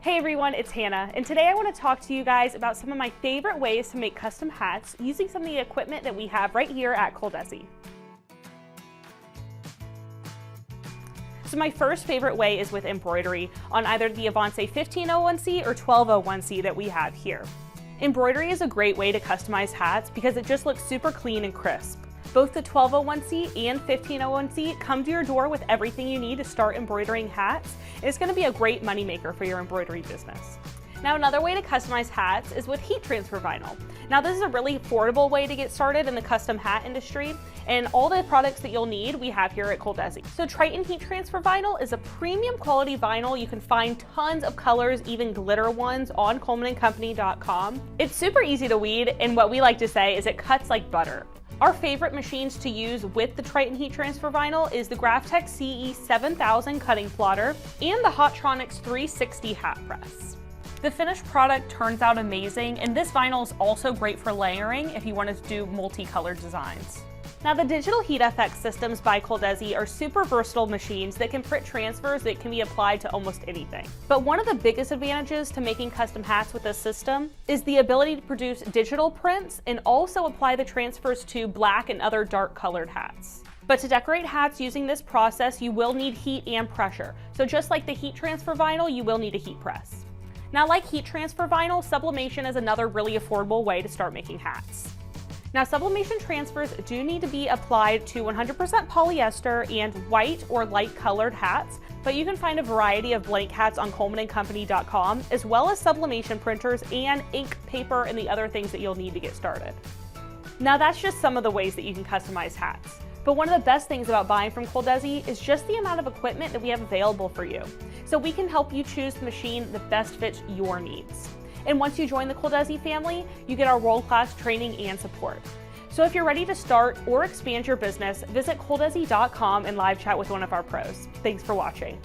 Hey everyone, it's Hannah, and today I want to talk to you guys about some of my favorite ways to make custom hats using some of the equipment that we have right here at ColDesi. So my first favorite way is with embroidery on either the Avance 1501C or 1201C that we have here. Embroidery is a great way to customize hats because it just looks super clean and crisp. Both the 1201C and 1501C come to your door with everything you need to start embroidering hats, and it's going to be a great moneymaker for your embroidery business. Now, another way to customize hats is with heat transfer vinyl. Now, this is a really affordable way to get started in the custom hat industry, and all the products that you'll need we have here at ColDesi. So Triton Heat Transfer Vinyl is a premium quality vinyl. You can find tons of colors, even glitter ones, on ColmanandCompany.com. It's super easy to weed, and what we like to say is it cuts like butter. Our favorite machines to use with the Triton Heat Transfer Vinyl is the Graphtec CE 7000 cutting plotter and the Hotronix 360 hat press. The finished product turns out amazing, and this vinyl is also great for layering if you want to do multicolored designs. Now, the DigitalHeat FX Systems by ColDesi are super versatile machines that can print transfers that can be applied to almost anything. But one of the biggest advantages to making custom hats with this system is the ability to produce digital prints and also apply the transfers to black and other dark colored hats. But to decorate hats using this process, you will need heat and pressure. So just like the heat transfer vinyl, you will need a heat press. Now, like heat transfer vinyl, sublimation is another really affordable way to start making hats. Now, sublimation transfers do need to be applied to 100% polyester and white or light colored hats, but you can find a variety of blank hats on ColmanandCompany.com, as well as sublimation printers and ink, paper, and the other things that you'll need to get started. Now, that's just some of the ways that you can customize hats. But one of the best things about buying from ColDesi is just the amount of equipment that we have available for you. So we can help you choose the machine that best fits your needs. And once you join the ColDesi family, you get our world-class training and support. So if you're ready to start or expand your business, visit ColDesi.com and live chat with one of our pros. Thanks for watching.